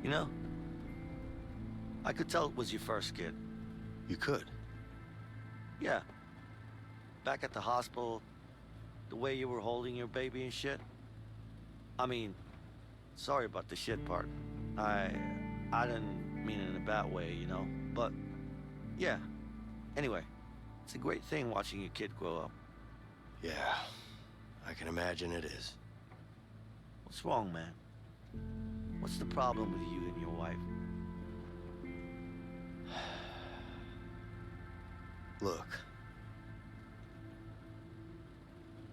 You know, I could tell it was your first kid. You could. Yeah. Back at the hospital, the way you were holding your baby and shit. I mean, sorry about the shit part. I didn't mean it in a bad way, you know? But, yeah. Anyway, it's a great thing watching your kid grow up. Yeah, I can imagine it is. What's wrong, man? What's the problem with you and your wife? Look.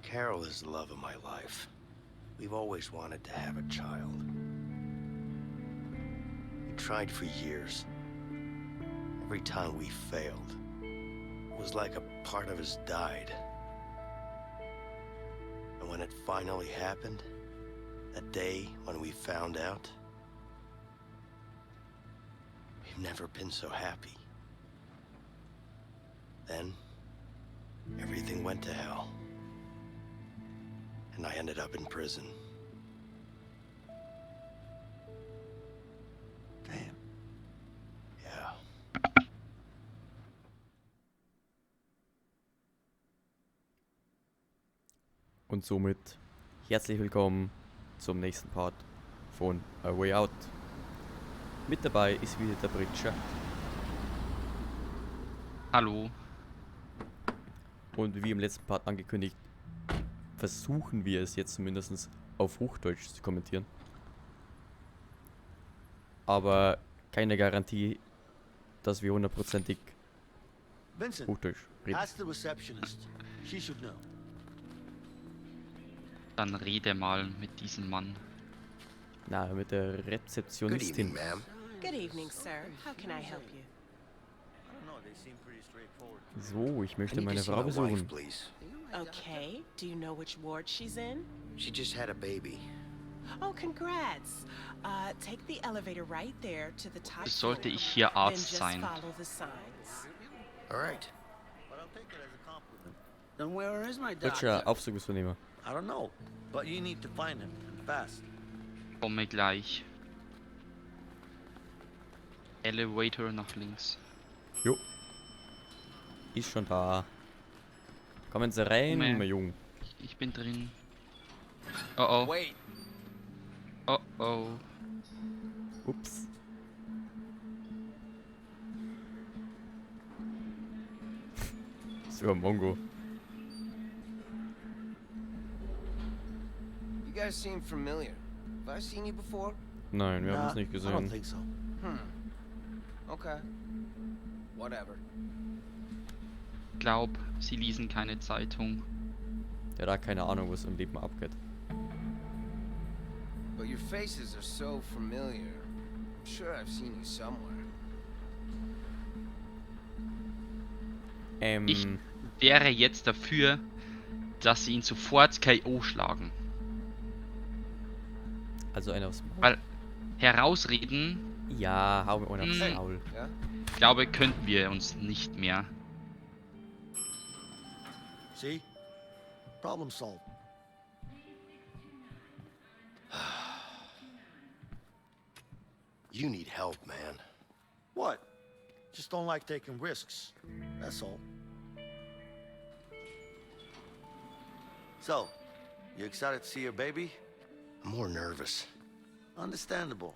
Carol is the love of my life. We've always wanted to have a child. We tried for years. Every time we failed, it was like a part of us died. And when it finally happened, that day when we found out, we've never been so happy. Then, everything went to hell. And I ended up in prison. Damn. Yeah. Und somit herzlich willkommen zum nächsten Part von A Way Out. Mit dabei ist wieder der Britscher. Hallo. Und wie im letzten Part angekündigt, versuchen wir es jetzt zumindest auf Hochdeutsch zu kommentieren. Aber keine Garantie, dass wir hundertprozentig Vincent, Hochdeutsch reden. ask the receptionist. She should know. Dann rede mal mit diesem Mann. Na, mit der Good Rezeptionistin. evening, ma'am. Good evening, sir. How can I help you? I don't know, they seem pretty straightforward. So, ich I möchte need to meine see Frau my wife, besuchen. please. Okay. Do you know which ward she's in? She just had a baby. Oh, congrats. Take the elevator right there to the top Sollte floor. ich hier Then Arzt just sein? follow the signs. All right. But I'll take it as a compliment. Then where is my Britscher, doctor? Aufzugsvernehmer. I don't know, but you need to find him, and fast. Komme gleich. Elevator nach links. Jo. Ist schon da. Kommen Sie rein, Moment. mein Jung. Ich bin drin. Oh oh. Wait, Oh oh. Ups. So, Mongo. you guys seem familiar. Have I seen you before? Nein, wir haben Nah, es nicht I don't gesehen. think so. Okay. Whatever. Glaub, sie lesen keine Zeitung. Der hat keine Ahnung, was im Leben abgeht. But your faces are so familiar. I'm sure I've seen you somewhere. Ich wäre jetzt dafür, dass sie ihn sofort K.O. schlagen. Also einer aufs Maul. Weil herausreden, Ja, hau mir einer aufs Hm. Maul. Yeah? glaube, könnten wir uns nicht mehr. See? Problem solved. You need help, man. What? Just don't like taking risks. That's all. So, you excited to see your baby? I'm more nervous. Understandable.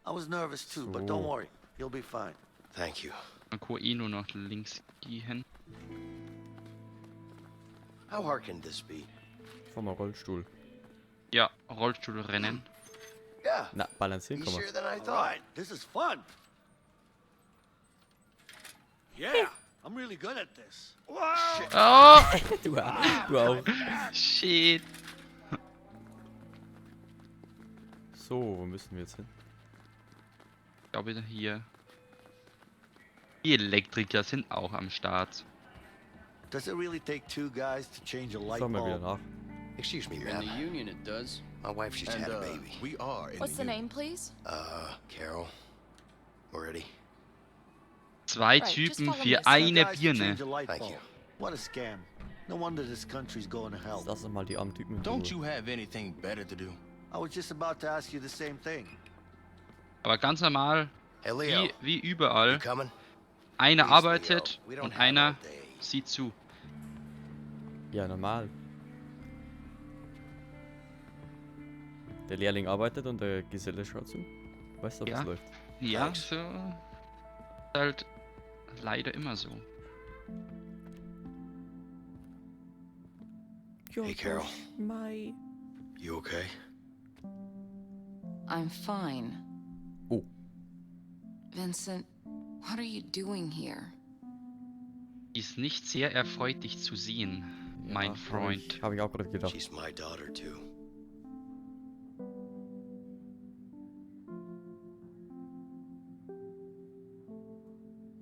I was nervous too, but don't So. worry. You'll be fine. Thank you. Man kann eh nur nach links gehen. How hard can this be? Vom Rollstuhl. Ja, Rollstuhlrennen. Yeah. Na, balancieren kann man. Easier than I All thought. right, this is fun. Yeah, I'm really good at this. Oh! Du auch. Shit. So, wo müssen wir jetzt hin? Ich glaube hier. Die Elektriker sind auch am Start. Does it really take two guys to change a light Schauen wir wieder bulb? nach. Excuse me, In the ma'am. union it does. My wife just And, had a baby. We are in What's the the name, please? Carol. We're ready. Zwei Right, just Typen follow me für a second. eine Guys to Birne. change a light Thank bulb. you. What a scam. No wonder this country's going to hell. Lass uns mal die armen Typen in Don't Ruhe. you have anything better to do? I was just about to ask you the same thing. Aber ganz normal, Hey, Leo. wie You überall, coming? einer Please, arbeitet Leo, we don't und have all einer day. sieht zu. Ja, normal. Der Lehrling arbeitet und der Geselle schaut zu. Weißt du, was Ja. läuft? Ja, Thanks. so halt leider immer so. Hey, Carol. Mai. You okay? I'm fine. Oh. Vincent, what are you doing here? Ist nicht sehr erfreut, dich zu sehen, mein Freund. Habe ich auch gerade gedacht. She's my daughter, too.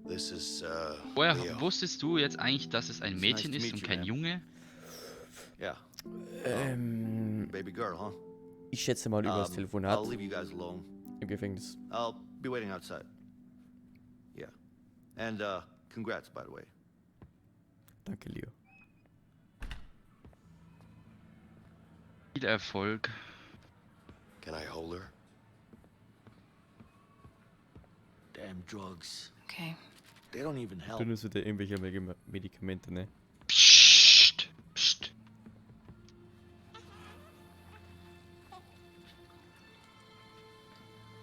This is, Woher Leo. wusstest du jetzt eigentlich, dass es ein It's Mädchen nice to ist meet und you, kein man. Junge? Yeah, Ähm, baby girl, huh? ich schätze mal über das Telefonat I'll leave you guys alone. im Gefängnis. I'll be waiting outside. Yeah. And, congrats, by the way. Danke, Leo. Viel Erfolg. Can I hold her? Damn drugs. Okay. They don't even help. Du nimmst wieder irgendwelche Medikamente, ne? Psst, psst.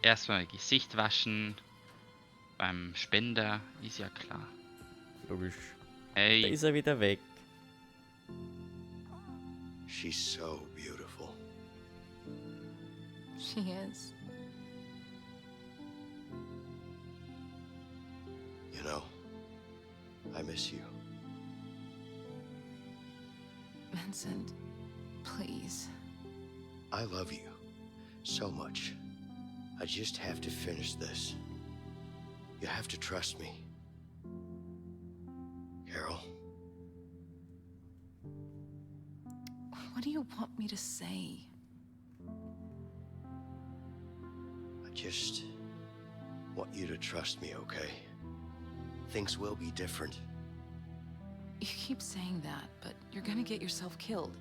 Erstmal Gesicht waschen. Beim Spender, ist ja klar. Logisch. Da Hey, ist er wieder weg. She's so beautiful. She is. You know, I miss you. Vincent, please. I love you so much. I just have to finish this. You have to trust me. Carol, What do you want me to say? I just want you to trust me, okay? Things will be different. You keep saying that, but you're gonna get yourself killed.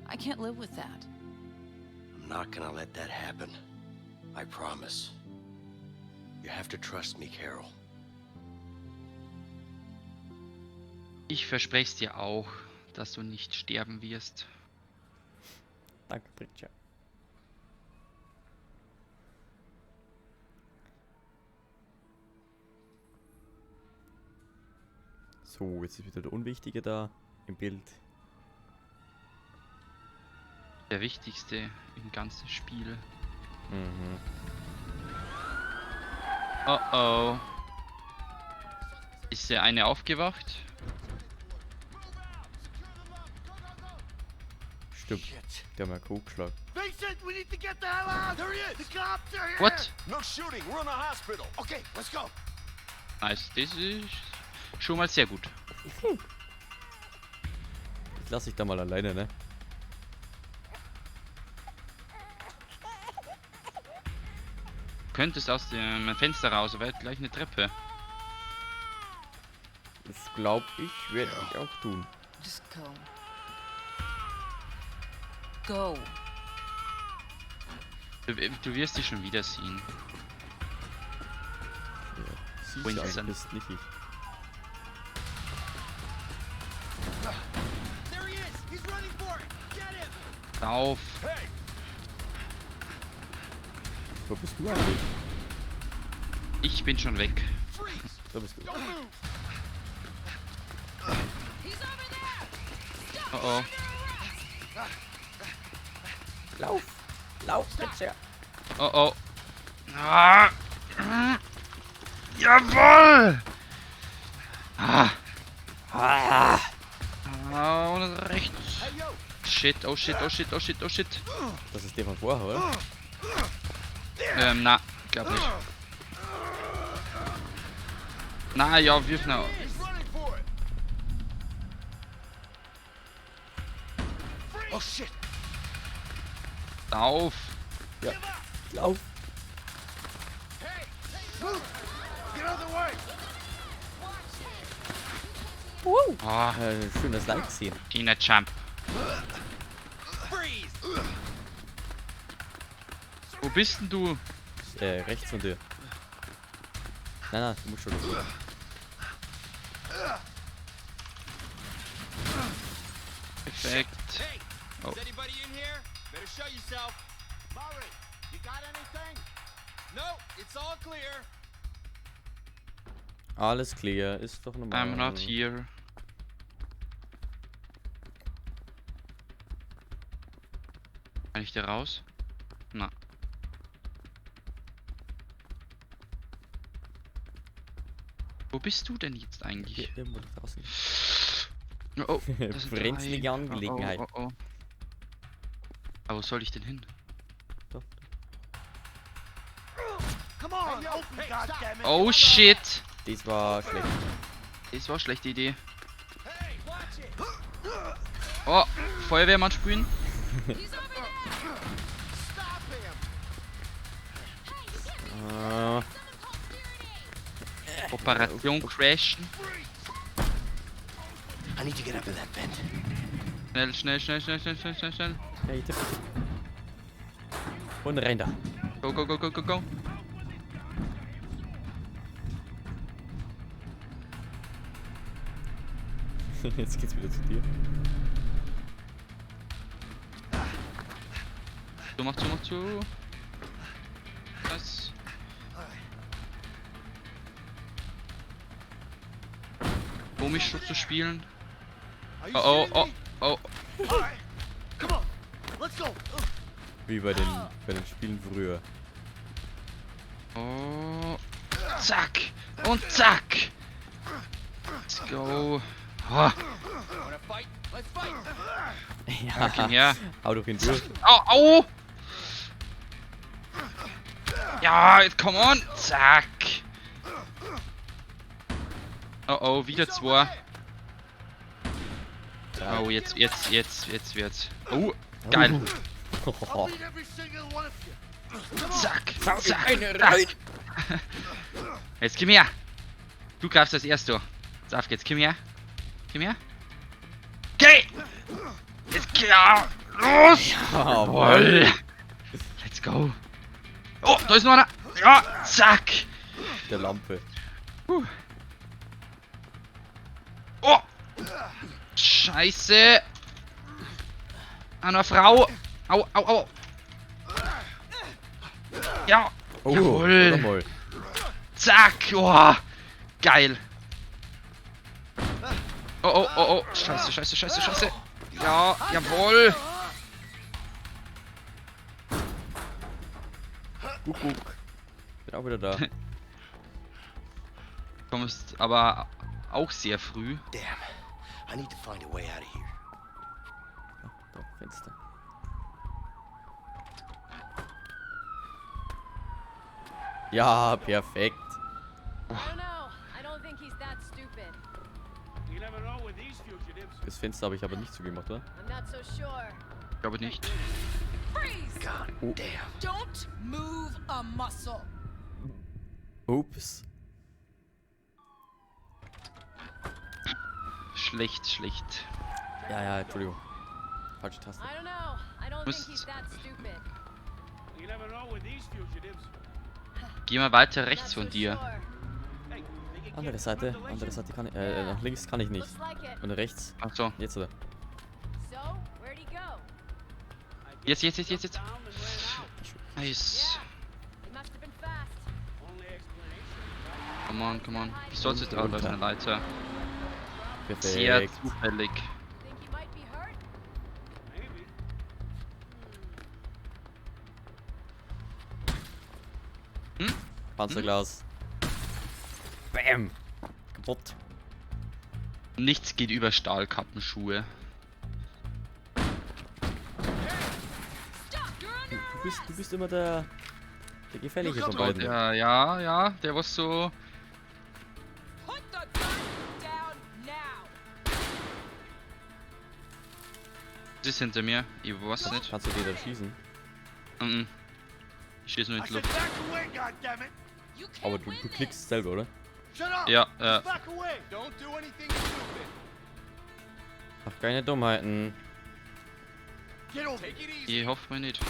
I can't live with that. I'm not gonna let that happen. I promise. You have to trust me, Carol. ich verspreche es dir auch, dass du nicht sterben wirst. Danke, Bridger. So, jetzt ist wieder der Unwichtige da im Bild. Der wichtigste im ganzen Spiel. Mhm. Oh oh. Ist der eine aufgewacht? Stimmt. Der hat mal Kuh geschlagen. Vincent, we need to get the hell out! There he is! The cops are here! What? No shooting, we're in the hospital. Okay, let's go. Nice, das ist schon mal sehr gut. Ich lasse dich da mal alleine, ne? Du könntest aus dem Fenster raus, aber er hat gleich eine Treppe. Das glaub ich, werde ich auch tun. Just go. Go. Du wirst dich schon wieder sehen. Ja, siehst du Winston. eigentlich bist nicht ich. There he is! He's running for it! Get him! Lauf! Wo bist du eigentlich? Ich bin schon weg. Freeze! Da bist du. Don't move! Oh oh. Lauf! Lauf, Bridger! Oh oh. Ah. Jawohl! Ah. Ah, und rechts. Hey, yo! Shit, oh shit, oh shit, oh shit, oh shit. Das ist der von vorher, oder? Na, glaub nicht. Na ja, wirf noch. He's running for it! Oh shit! Lauf! Ja. Lauf! Hey! Move! Get out of the way! Ah, Schönes Like sehen. Gina Champ. Freeze! Wo bist denn du? rechts von dir. Nein, du musst schon das machen. Perfekt. Oh. Anybody in here? Better show yourself. Murray, you got anything? No, it's all clear. Alles clear, ist doch normal. I'm not here. Kann ich da raus? Na. Wo bist du denn jetzt eigentlich? Hier irgendwo da draußen. Oh, das sind Brenzlige drei. Angelegenheit. Oh. Aber wo soll ich denn hin? Doch. Come on, open, goddammit! Oh shit! Das war schlecht. Das war eine schlechte Idee. Oh, Feuerwehrmann sprühen. Operation crashen. I need to get up to that vent. Schnell. Hey, tipp. Und rein da. Go. Jetzt geht's wieder zu dir. Mach zu. Was? Komisch zu spielen. Oh. Come on, let's go. Wie bei den Spielen früher. Oh. Zack. Und zack. Let's go. Oh. Wanna fight? Let's fight. Ja, Komm her. hau doch ihn durch. Au. Ja, jetzt come on. Zack. Oh, wieder zwei. Oh, jetzt wird's. Oh, geil. Every single one of you. Zack. Jetzt komm her. Du greifst als Erster. Saf, jetzt komm her. Geh! Jetzt klar. Los! Jawohl. Let's go. Oh, da ist noch einer. Ja, zack. Der Lampe. Oh! Scheiße! Einer Frau! Au! Ja! Oh, Jawohl! warte mal. Zack! Oh! Geil! Oh! Scheiße! Ja, jawohl! Guck. Bin auch wieder da. Du kommst aber auch sehr früh. Damn. I need to find a way out of here. Da, Fenster. Ja, perfekt. I don't know. I don't think he's that stupid. You never know with these fugitives. Das Fenster habe ich aber nicht zugemacht, oder? I'm not so sure. Ich glaube nicht. Freeze! God Oh. damn. Don't move a muscle. Ups. Schlecht. Ja, Entschuldigung. Falsche Taste. I don't know. I don't think Must- he's that stupid. You never know with these fugitives. Geh mal weiter Not rechts so von dir. sure. Hey, think you Andere can't Seite congratulations? kann ich. Nach links kann ich nicht. Looks like it. Und rechts. Ach so. Jetzt oder? So, where'd he go? Jetzt. Down and ran out. Nice. He must have been fast. Only explanation. Come on. Wie soll's jetzt auch? Da ist eine Leiter. Sehr Perfekt. zufällig. Think he might be hurt? Maybe. Panzerglas. Bam. Kaputt. Nichts geht über Stahlkappenschuhe. Du bist immer der gefährliche von beiden. Ja, der was so. Put the gun down now. Das ist hinter mir. Ich weiß nicht. Kannst du die dann schießen? Ich schieße nur I in die said Luft. back away, goddammit! You can't Aber win du this. klickst selber, oder? Shut up! Ja, Back away! Don't do anything stupid. Mach keine Dummheiten. Get over Take here. it easy. ich hoffe mal nicht.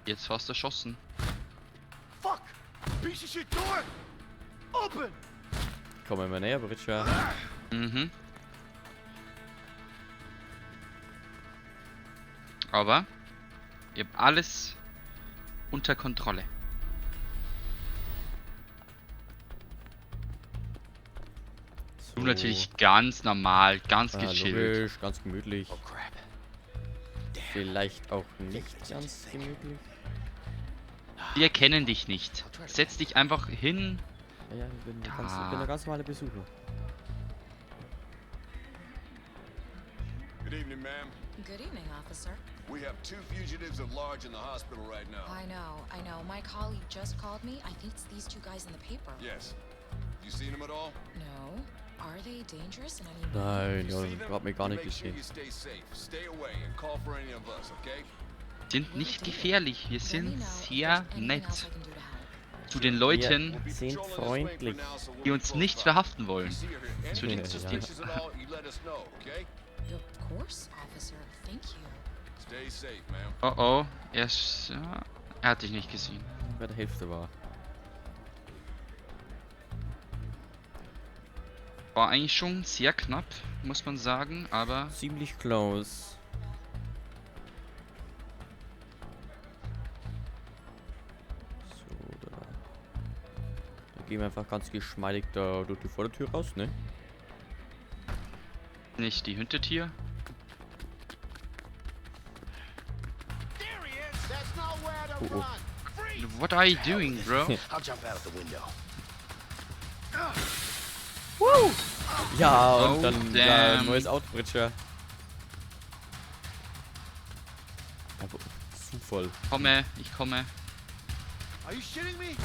Jetzt fast erschossen. Fuck! Piece of shit door! Open! Komm immer näher, Bridger. Mhm. Aber ihr habt alles unter Kontrolle. Du natürlich ganz normal, ganz gechillt. Logisch, ganz gemütlich. Oh crap. Vielleicht auch nicht ganz gemütlich. Wir kennen dich nicht. Setz dich einfach hin. Ja, ich bin der ganz normale Besucher. Good evening, ma'am. Good evening, officer. We have 2 fugitives at large in the hospital right now. I know. My colleague just called me. I think it's these 2 guys in the paper. Yes. You seen them at all? No. Are they dangerous in any way? Nein, You see ja, them? hab mich gar nicht Make sure gesehen. you stay safe. Stay away and call for any of us, okay? Sind nicht gefährlich. Wir Let me sind know if sehr there's anything nett else I can do to help. zu den Leuten, We'll be Sind patrolling this way for freundlich. now, so we'll die be uns close nicht by. verhaften wollen. You see or hear Zu any den- suspicions at all, you let us know, okay? Of course, officer. Thank you. Stay safe, ma'am. Oh oh, er hat dich nicht gesehen. Bei der Hälfte war. War eigentlich schon sehr knapp, muss man sagen, aber Ziemlich close. So, da gehen wir einfach ganz geschmeidig da durch die Vordertür raus, ne? nicht die Hintertier. Oh, What are you doing, bro? I'll jump out of the window. Ja, und Oh, dann damn. neues Outbridger. Aber zu voll. Ich komme. Are you shitting me?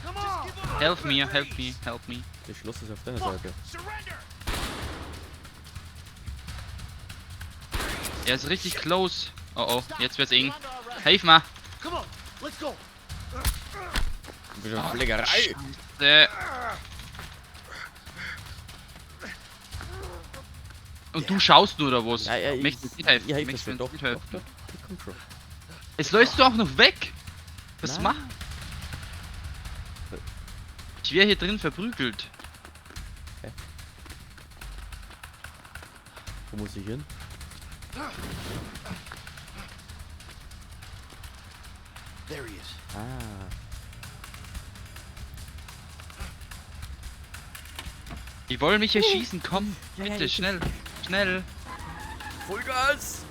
Come on! Just give up. Help me, help me, help me. Der Schluss ist auf deiner Seite. Surrender! Er ist richtig close. Oh oh, jetzt wird's eng. Hilf mal. Come on, let's go! Ein bisschen Pflegerei. Und du schaust nur oder was? Ja, Möchtest du mithelfen? Ja, ich Möchtest du verstehe. Doch, mithelfen? doch, ich komm schon. Jetzt läufst du auch noch weg. Was Nein. mach? Ich wäre hier drin verprügelt. Wo muss ich hin? There he is. Ah. Die wollen mich erschießen, komm. Ja, ja, Bitte, ich- schnell. Schnell. Vollgas!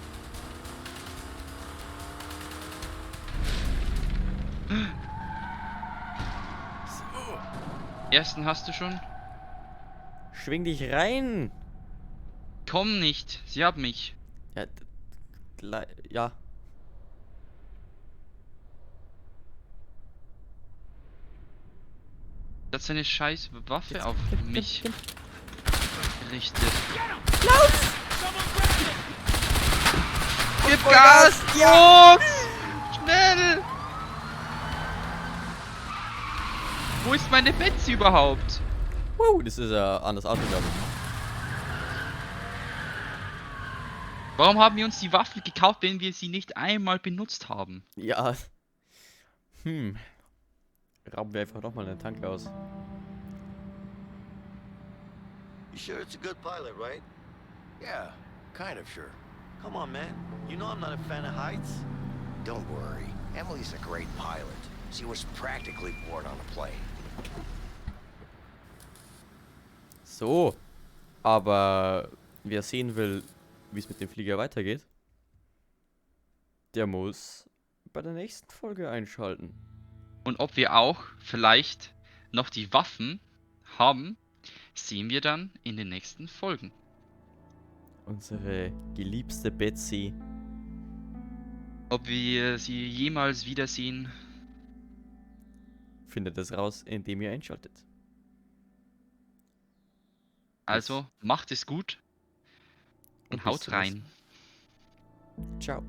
Ersten hast du schon? Schwing dich rein! Komm nicht. Sie haben mich. Ja, ja. Das ist eine scheiß Waffe Jetzt, auf gib, mich gib. gerichtet. Gib Vollgas! Gas! Ja! Schnell! Wo ist meine Betsy überhaupt? Das ist ja anders Auto, glaube ich. Warum haben wir uns die Waffe gekauft, wenn wir sie nicht einmal benutzt haben? Ja. Rauben wir einfach nochmal den Tank aus. You sure it's a good pilot, right? Yeah, kind of sure. Come on, man. You know I'm not a fan of heights. Don't worry. Emily's a great pilot. She was practically born on a plane. So. Aber wer sehen will, wie es mit dem Flieger weitergeht, der muss bei der nächsten Folge einschalten. Und ob wir auch vielleicht noch die Waffen haben, sehen wir dann in den nächsten Folgen. Unsere geliebste Betsy. Ob wir sie jemals wiedersehen, Findet es raus, indem ihr einschaltet. also macht es gut und Und bis haut zum rein. Ciao.